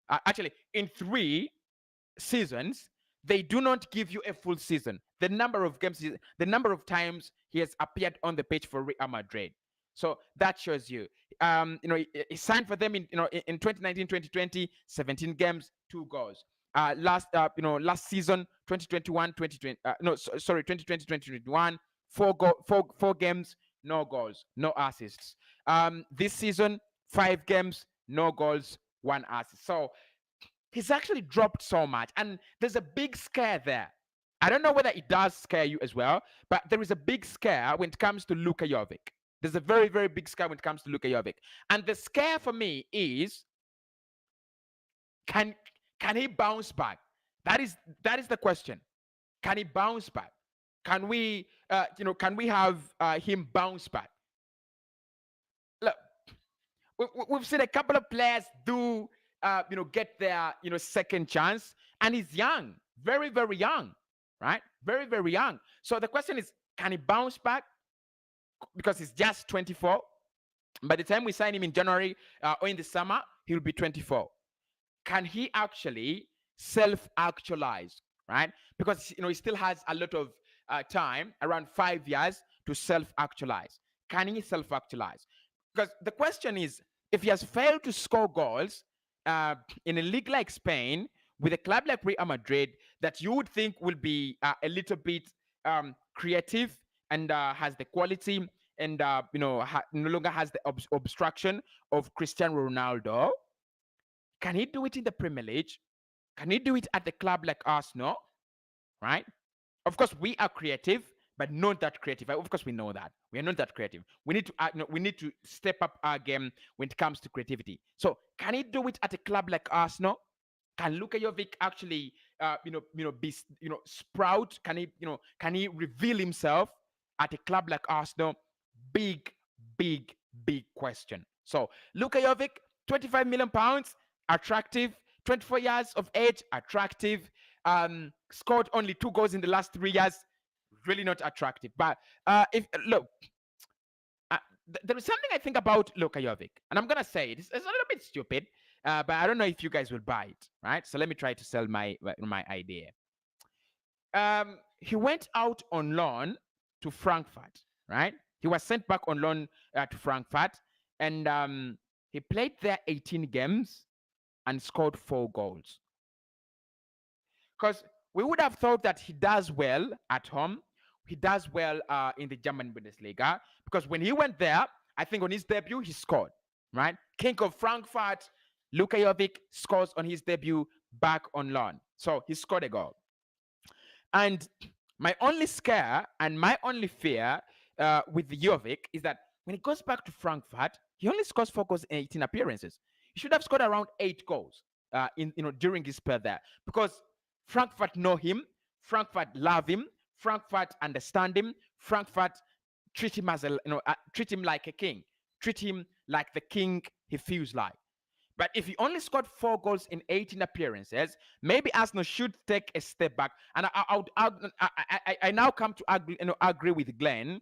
actually in 3 seasons, they do not give you a full season. The number of games, the number of times he has appeared on the pitch for Real Madrid. So that shows you. He signed for them in 2019, 2020, 17 games, 2 goals. Last season, 2021, 2020 2021, 4 games, no goals, no assists. This season, 5 games, no goals, 1 assist. So he's actually dropped so much, and there's a big scare there. I don't know whether it does scare you as well, but there is a big scare when it comes to Luka Jovic. There's a very, very big scare when it comes to Luka Jovic. And the scare for me is, can he bounce back? That is the question. Can he bounce back? Can we have him bounce back? Look, we've seen a couple of players do get their second chance, and he's young, very, very young, right? Very, very young. So the question is, can he bounce back? Because he's just 24. By the time we sign him in January or in the summer, he'll be 24. Can he actually self-actualize, right? Because he still has a lot of time, around 5 years, to self-actualize. Can he self-actualize? Because the question is, if he has failed to score goals in a league like Spain, with a club like Real Madrid, that you would think will be a little bit creative and has the quality and no longer has the obstruction of Cristiano Ronaldo, can he do it in the Premier League? Can he do it at the club like Arsenal? Right? Of course, we are creative, but not that creative. Of course, we know that we are not that creative. We need to step up our game when it comes to creativity. So, can he do it at a club like Arsenal? Can Luka Jovic actually, sprout? Can he reveal himself at a club like Arsenal? Big, big, big question. So, Luka Jovic, 25 million pounds, attractive. 24 years of age, attractive. Scored only 2 goals in the last 3 years, really not attractive. But there is something I think about Luka Jovic, and I'm gonna say it. It's a little bit stupid, but I don't know if you guys will buy it, right? So let me try to sell my idea. He went out on loan to Frankfurt, right? He was sent back on loan to Frankfurt, and he played there 18 games and scored 4 goals. Because we would have thought that he does well at home. He does well in the German Bundesliga. Because when he went there, I think on his debut, he scored, right? King of Frankfurt, Luka Jovic scores on his debut back on loan. So he scored a goal. And my only scare and my only fear with Jovic is that when he goes back to Frankfurt, he only scores 4 goals in 18 appearances. He should have scored around 8 goals during his spell there, because Frankfurt know him, Frankfurt love him, Frankfurt understand him, Frankfurt treat him as treat him like a king, treat him like the king he feels like. But if he only scored 4 goals in 18 appearances, maybe Arsenal should take a step back. And I now come to agree with Glenn.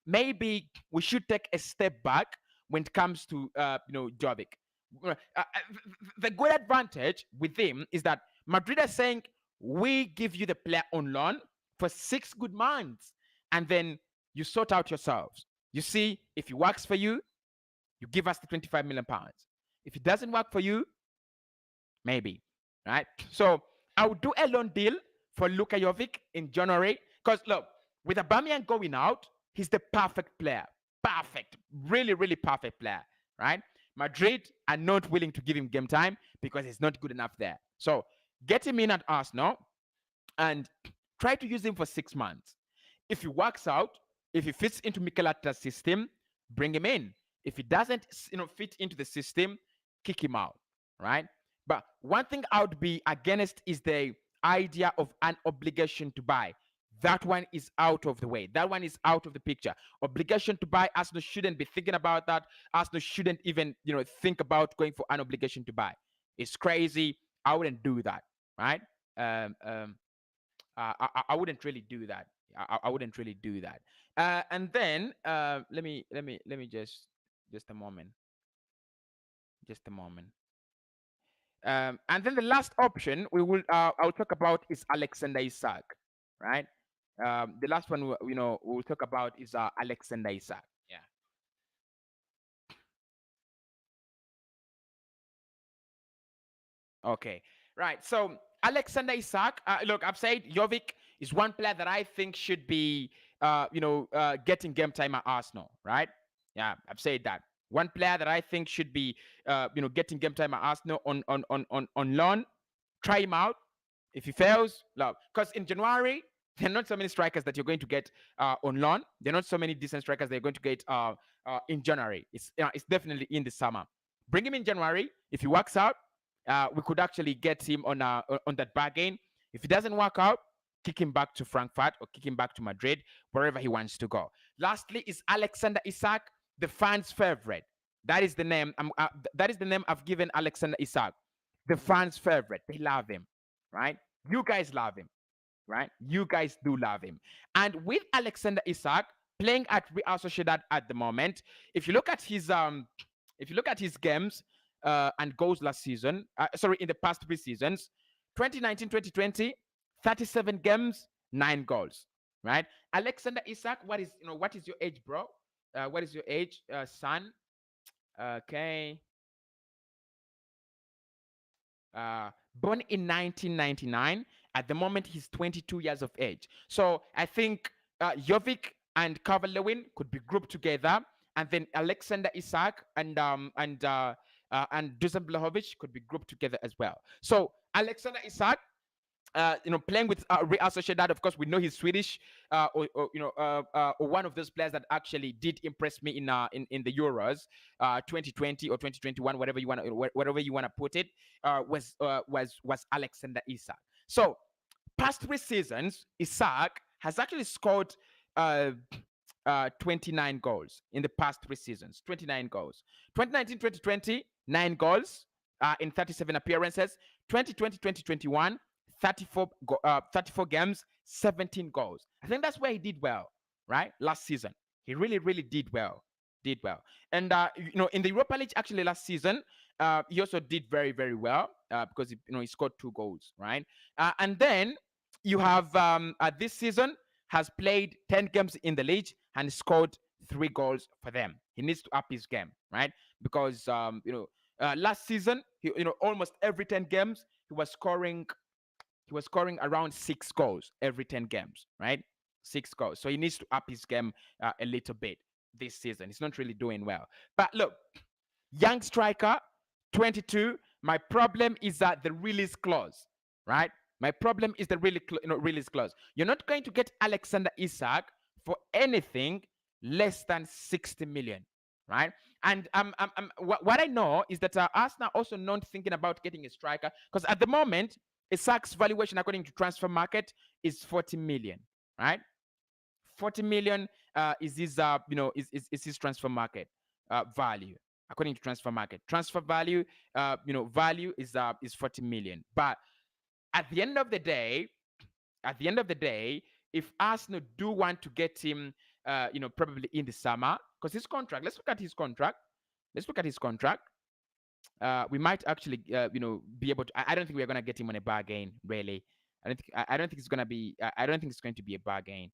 Maybe we should take a step back when it comes to Jovic. The good advantage with him is that Madrid are saying we give you the player on loan for 6 good months, and then you sort out yourselves. You see, if it works for you, you give us the 25 million pounds. If it doesn't work for you, maybe, right? So I would do a loan deal for Luka Jovic in January, because look, with Aubameyang going out, he's the perfect player. Perfect, really, really perfect player, right? Madrid are not willing to give him game time because he's not good enough there. So get him in at Arsenal and try to use him for 6 months. If he works out, if he fits into Mikel Arteta's system, bring him in. If he doesn't, fit into the system, kick him out, right? But one thing I would be against is the idea of an obligation to buy. That one is out of the way. That one is out of the picture. Obligation to buy, Arsenal shouldn't be thinking about that. Arsenal shouldn't even, think about going for an obligation to buy. It's crazy. I wouldn't do that, right? I wouldn't really do that. I wouldn't really do that. And then let me just a moment. Just a moment. And then the last option I'll talk about is Alexander Isak, right? The last one we'll talk about is Alexander Isak. Yeah. Okay. Right. So Alexander Isak, look, I've said Jovic is one player that I think should be, getting game time at Arsenal, right? Yeah, I've said that. One player that I think should be, getting game time at Arsenal on loan. Try him out. If he fails, love. Because in January, there are not so many strikers that you're going to get on loan. There are not so many decent strikers that you're going to get in January. It's definitely in the summer. Bring him in January. If he works out, we could actually get him on that bargain. If it doesn't work out, kick him back to Frankfurt or kick him back to Madrid, wherever he wants to go. Lastly, is Alexander Isak, the fans' favorite. That is the name. That is the name I've given Alexander Isak. The fans' favorite. They love him, right? You guys love him, right? You guys do love him. And with Alexander Isak playing at Real Sociedad at the moment, if you look at his games and goals last season, in the past 3 seasons, 2019-2020, 37 games, 9 goals, right? Alexander Isak, what is your age, bro? What is your age, son? Okay. Born in 1999. At the moment, he's 22 years of age. So I think Jovic and Calvert Lewin could be grouped together, and then Alexander Isak and Dusan Blahovic could be grouped together as well. So Alexander Isak, playing with Real Sociedad, of course, we know he's Swedish, or one of those players that actually did impress me in the Euros, 2020 or 2021, whatever you want to put it, was Alexander Isak. So, past 3 seasons, Isak has actually scored 29 goals in the past 3 seasons. 29 goals. 2019-2020, 9 goals in 37 appearances. 2020-2021. 34 games, 17 goals. I think that's where he did well, right? Last season, he really, really did well. And in the Europa League, actually last season, he also did very, very well because he scored 2 goals, right? And then you have this season has played 10 games in the league and scored 3 goals for them. He needs to up his game, right? Because last season, almost every 10 games he was scoring around 6 goals every 10 games, right? 6 goals. So he needs to up his game a little bit this season. He's not really doing well. But look, young striker, 22. My problem is that the release clause, right? My problem is the release clause. You're not going to get Alexander Isak for anything less than 60 million, right? And what I know is that Arsenal also not thinking about getting a striker, because at the moment, Isak's valuation, according to Transfer Market, is 40 million, right? 40 million is his, is his Transfer Market value. according to transfer market. Transfer value, value is 40 million. But at the end of the day, if Arsenal do want to get him, probably in the summer, because his contract. Let's look at his contract. We might actually, be able to. I don't think we're gonna get him on a bargain. Really, I don't think it's gonna be. I don't think it's going to be a bargain.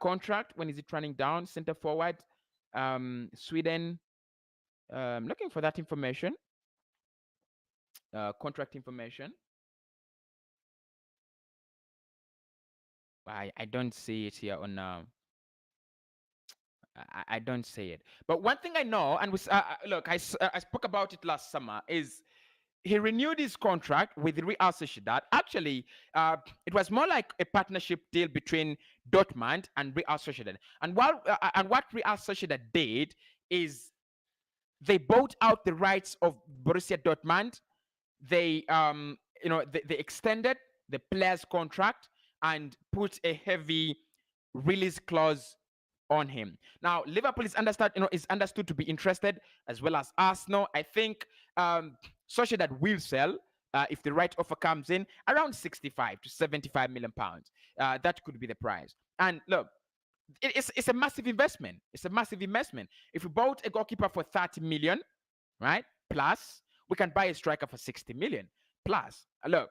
Contract. When is it running down? Center forward. Sweden. Looking for that information. Contract information. I don't see it here on. I don't see it. But one thing I know, and look, I spoke about it last summer, is he renewed his contract with Real Sociedad. Actually, it was more like a partnership deal between Dortmund and Real Sociedad. And what Real Sociedad did is they bought out the rights of Borussia Dortmund. They they extended the player's contract and put a heavy release clause on him. Now, Liverpool is understood to be interested, as well as Arsenal. I think Sociedad will sell, if the right offer comes in, around 65 to 75 million pounds. That could be the price. And look, it's a massive investment. It's a massive investment. If we bought a goalkeeper for 30 million, right, plus, we can buy a striker for 60 million plus. Look,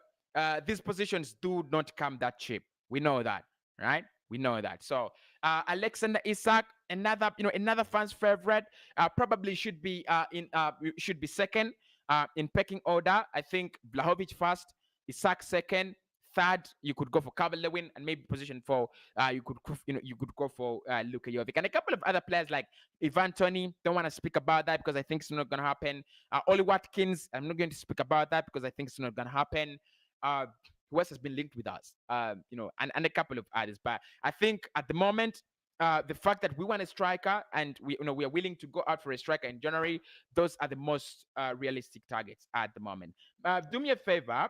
these positions do not come that cheap. We know that, right? We know that. So Alexander Isak, another fans favorite, probably should be second in pecking order. I think Vlahovic first, Isak second, third you could go for Calvert Lewin, and maybe position 4 you could go for Luka Jovic, and a couple of other players like Ivan Toney. Don't want to speak about that because I think it's not going to happen. Oli Watkins, I'm not going to speak about that because I think it's not going to happen. Who else has been linked with us? And a couple of others. But I think at the moment, the fact that we want a striker and we are willing to go out for a striker in January, those are the most realistic targets at the moment. Do me a favor,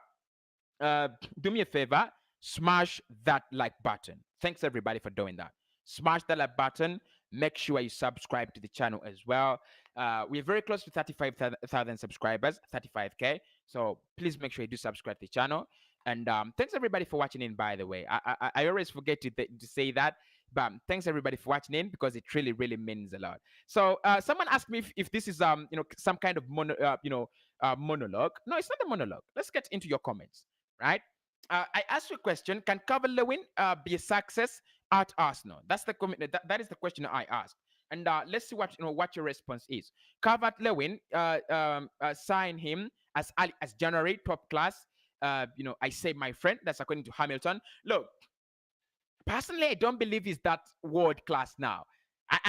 smash that like button. Thanks everybody for doing that. Smash that like button. Make sure you subscribe to the channel as well. We're very close to 35,000 subscribers, 35k. So please make sure you do subscribe to the channel. And thanks everybody for watching in, by the way. I always forget to say that, but thanks everybody for watching in because it really, really means a lot. So someone asked me if this is some kind of monologue. No, it's not a monologue. Let's get into your comments, right? I asked you a question: can Calvert Lewin be a success at Arsenal? That's the that is the question I asked. And let's see what your response is. Calvert Lewin, sign him as early as January, top class. I say my friend. That's according to Hamilton. Look, personally, I don't believe he's that world class now,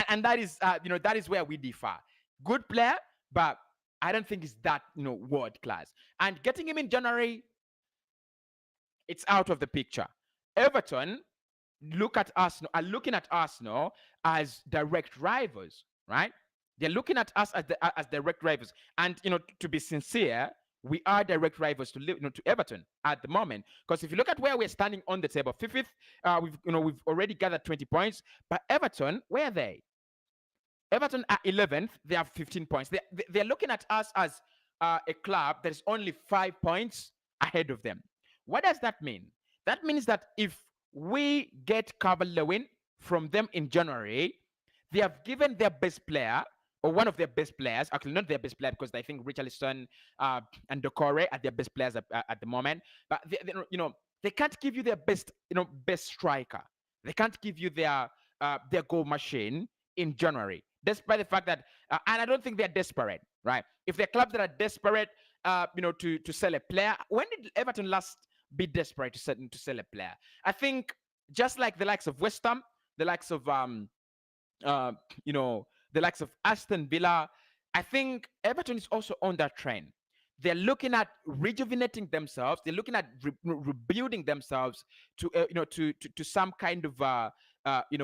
and that is that is where we differ. Good player, but I don't think he's that world class. And getting him in January, it's out of the picture. Everton are looking at Arsenal as direct rivals, right? They're looking at us as direct rivals, and to be sincere, we are direct rivals to Everton at the moment. Because if you look at where we're standing on the table, fifth, we've already gathered 20 points. But Everton, where are they? Everton are 11th. They have 15 points. They're looking at us as a club that is only 5 points ahead of them. What does that mean? That means that if we get Calvert Lewin from them in January, they have given their best player, or one of their best players, actually not their best player because I think Richarlison and Doucouré are their best players at the moment. But they can't give you their best striker. They can't give you their goal machine in January, despite the fact that and I don't think they're desperate, right? If they're clubs that are desperate, to sell a player, when did Everton last be desperate to sell a player? I think just like the likes of West Ham, the likes of the likes of Aston Villa, I think Everton is also on that trend. They're looking at rejuvenating themselves. They're looking at rebuilding themselves to some kind of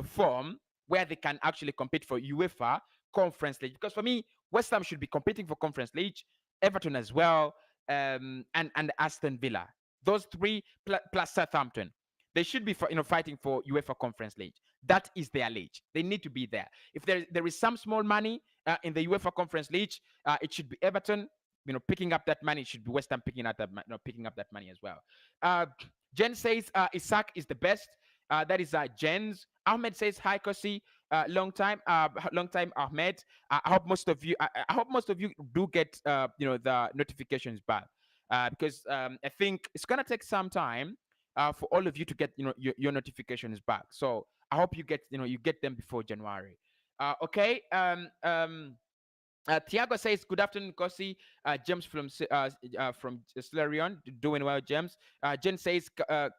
form where they can actually compete for UEFA Conference League. Because for me, West Ham should be competing for Conference League, Everton as well, and Aston Villa. Those three plus Southampton. They should be, fighting for UEFA Conference League. That is their league. They need to be there. If there is some small money in the UEFA Conference League, it should be Everton, picking up that money. It should be West Ham picking up picking up that money as well. Jen says Isak is the best. That is Jen's. Ahmed says hi, Cossy. Long time, Ahmed. I hope most of you. I hope most of you do get the notifications back, because I think it's gonna take some time for all of you to get your notifications back. So I hope you get them before January. Okay. Tiago says, "Good afternoon, Cossy." James from Slarion, doing well, James. Jen says,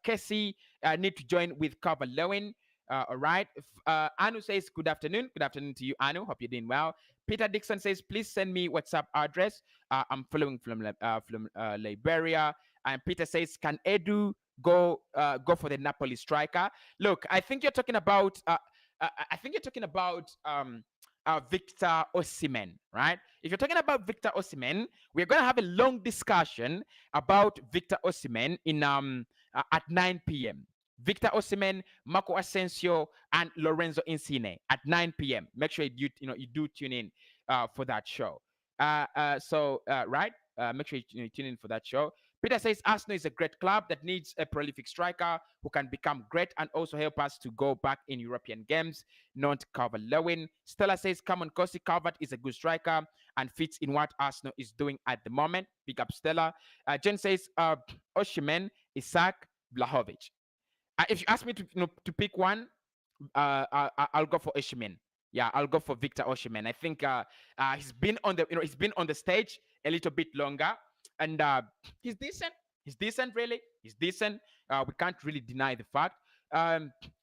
"Casey need to join with cover Lewin." All right. Anu says, "Good afternoon." Good afternoon to you, Anu. Hope you're doing well. Peter Dixon says, "Please send me WhatsApp address." I'm following from Liberia. And Peter says, "Can Edu go for the Napoli striker?" Look, I think you're talking about. Victor Osimhen, right? If you're talking about Victor Osimhen, we're going to have a long discussion about Victor Osimhen in at 9 p.m. Victor Osimhen, Marco Asensio, and Lorenzo Insigne at 9 p.m. Make sure you do tune in for that show. Right? Make sure you tune in for that show. Peter says Arsenal is a great club that needs a prolific striker who can become great and also help us to go back in European games, not Calvert Lewin. Stella says, "Come on, Cossy, Calvert is a good striker and fits in what Arsenal is doing at the moment." Big up, Stella. Jen says, Osimhen, Isak, Blahovic. If you ask me to pick one, I'll go for Osimhen. Yeah, I'll go for Victor Osimhen. I think he's been on the stage a little bit longer, and he's decent. He's decent, really. He's decent. We can't really deny the fact.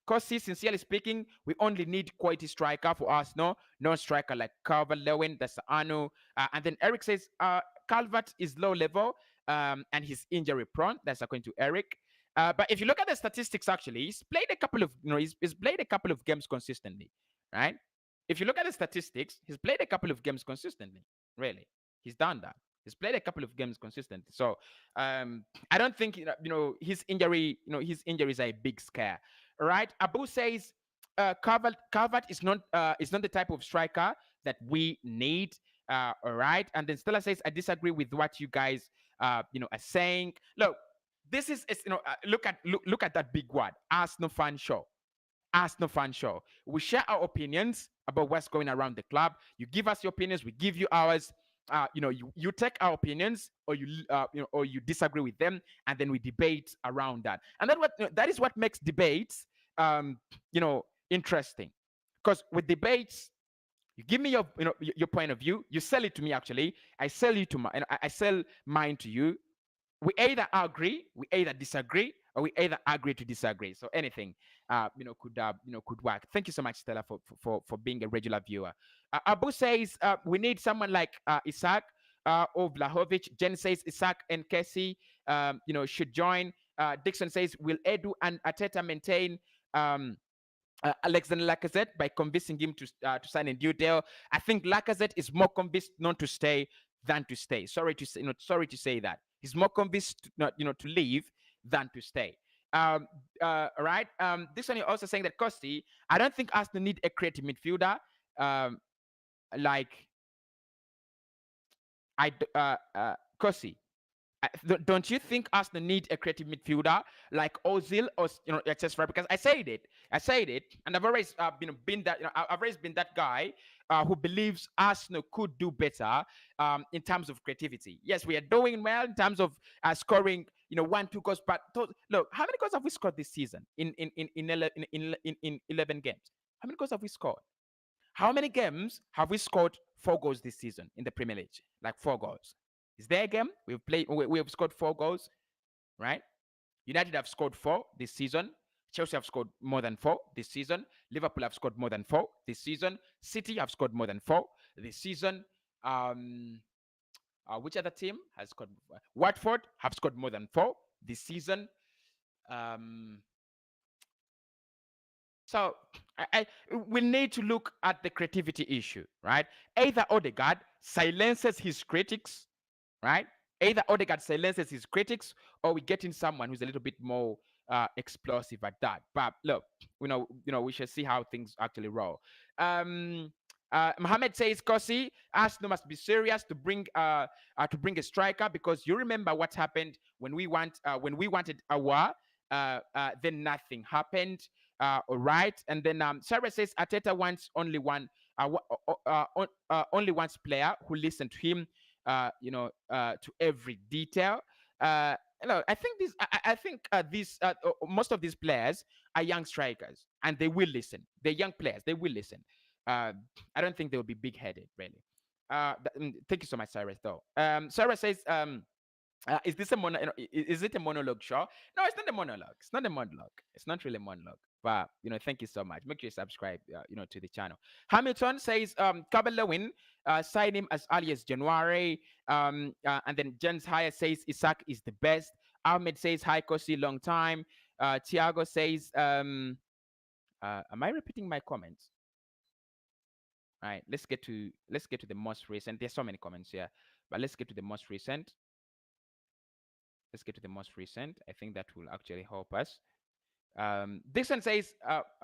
Cossy, sincerely speaking, we only need quality striker for Arsenal, no striker like Calvert Lewin. That's Anu. And then Eric says Calvert is low level and he's injury prone. That's according to Eric. But if you look at the statistics, actually, he's played a couple of he's played a couple of games consistently, right? If you look at the statistics, he's played a couple of games consistently. Really, he's done that. He's played a couple of games consistently. So I don't think his injuries are a big scare. All right. Abu says Calvert is not the type of striker that we need. All right. And then Stella says, "I disagree with what you guys are saying." Look, this is look at that big word, Arsenal fan show. Arsenal fan show. We share our opinions about what's going around the club. You give us your opinions, we give you ours. You take our opinions, or you disagree with them, and then we debate around that. And that is what makes debates interesting. Because with debates, you give me your point of view, you sell it to me. Actually, I sell mine to you. We either agree, we either disagree, or we either agree to disagree. So anything, could work. Thank you so much, Stella, for being a regular viewer. Abu says we need someone like Isak or Vlahovic. Jen says Isak and Casey, should join. Dixon says, will Edu and Arteta maintain Alexander Lacazette by convincing him to sign a new deal? I think Lacazette is more convinced not to stay than to stay. Sorry to say that. He's more convinced to leave than to stay. Right. This one, you're also saying that Cossy, I don't think Arsenal need a creative midfielder. Cossy, don't you think Arsenal need a creative midfielder like Ozil or etc.? Because I said it, and I've always been that. I've always been that guy who believes Arsenal could do better in terms of creativity. Yes, we are doing well in terms of scoring 1-2 goals, but look, how many goals have we scored this season in 11 games? How many goals have we scored? How many games have we scored 4 goals this season in the Premier League? Like 4 goals. Is there a game we have scored 4 goals, right? United have scored 4 this season. Chelsea have scored more than 4 this season. Liverpool have scored more than 4 this season. City have scored more than 4 this season. Which other team has scored? Watford have scored more than 4 this season. So we need to look at the creativity issue, right? Either Odegaard silences his critics, right? Either Odegaard silences his critics, or we get in someone who's a little bit more explosive at that. But look, we shall see how things actually roll. Mohammed says, Cossy, Arsenal must be serious to bring a striker, because you remember what happened when we wanted our then nothing happened. All right, and then Sarah says Arteta wants only wants player who listen to him, to every detail. I think most of these players are young strikers, and they will listen. They're young players. They will listen. Uh, I don't think they will be big-headed, really. Thank you so much, Sarah. Though, Sarah says, is this a is it a monologue show? No, it's not a monologue. It's not a monologue. It's not really a monologue. But thank you so much. Make sure you subscribe, to the channel. Hamilton says, Calvert Lewin, sign him as early as January. And then Jens Haya says Isaac is the best. Ahmed says hi, Cossy, long time. Tiago says, am I repeating my comments? All right, let's get to the most recent. There's so many comments here, but let's get to the most recent. Let's get to the most recent. I think that will actually help us. This one says,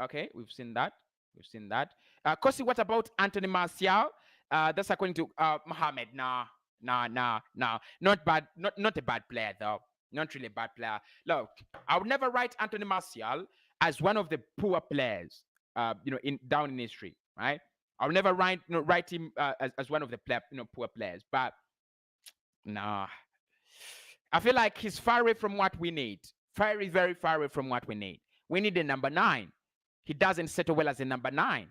okay, we've seen that. We've seen that. Cossy, what about Anthony Martial? That's according to Mohammed. Nah. Not bad. Not a bad player, though. Not really a bad player. Look, I would never write Anthony Martial as one of the poor players, down in history, right? I'll never write him as one of the poor players. But nah, I feel like he's far away from what we need. Very, very far away from what we need. We need a number 9. He doesn't settle well as a number 9,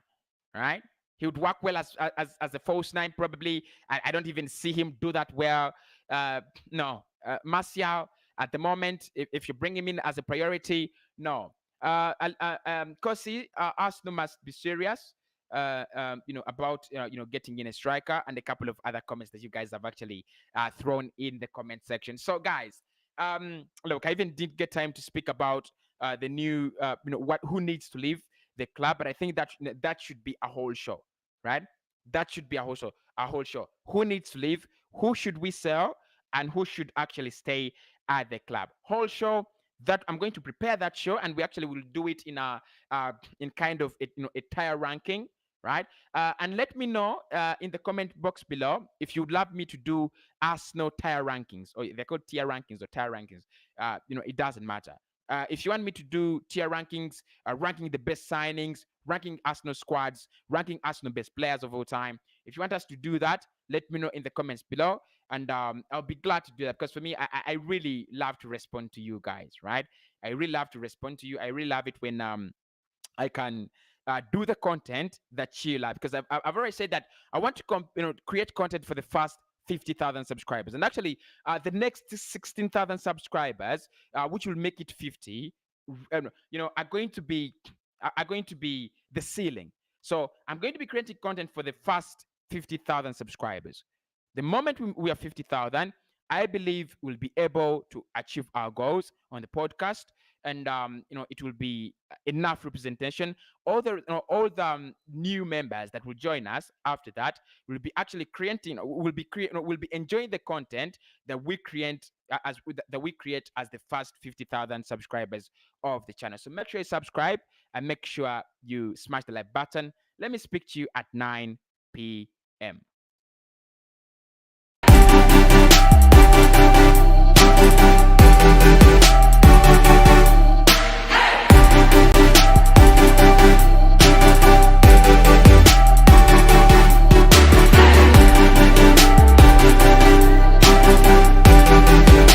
right? He would work well as a false 9, probably. I don't even see him do that well. No, Martial at the moment, if you bring him in as a priority, no. Cossy, Arsenal must be serious. About getting in a striker, and a couple of other comments that you guys have actually thrown in the comment section. So guys, look, I even didn't get time to speak about the new who needs to leave the club, but I think that should be a whole show, right? That should be a whole show. Who needs to leave? Who should we sell? And who should actually stay at the club? Whole show. That I'm going to prepare that show, and we actually will do it in kind of a tier ranking, right? And let me know in the comment box below if you'd love me to do Arsenal tier rankings, or they're called tier rankings or tier rankings. It doesn't matter. If you want me to do tier rankings, ranking the best signings, ranking Arsenal squads, ranking Arsenal best players of all time, if you want us to do that, let me know in the comments below, and I'll be glad to do that, because for me, I really love to respond to you guys, right? I really love to respond to you. I really love it when I can do the content that you love, because I've already said that I want to create content for the first 50,000 subscribers, and actually the next 16,000 subscribers, which will make it 50, are going to be the ceiling. So I'm going to be creating content for the first 50,000 subscribers. The moment we are 50,000, I believe we'll be able to achieve our goals on the podcast, and it will be enough representation. All the new members that will join us after that will be actually creating, will be enjoying the content that we create as the first 50,000 subscribers of the channel. So make sure you subscribe, and make sure you smash the like button. Let me speak to you at 9 p.m.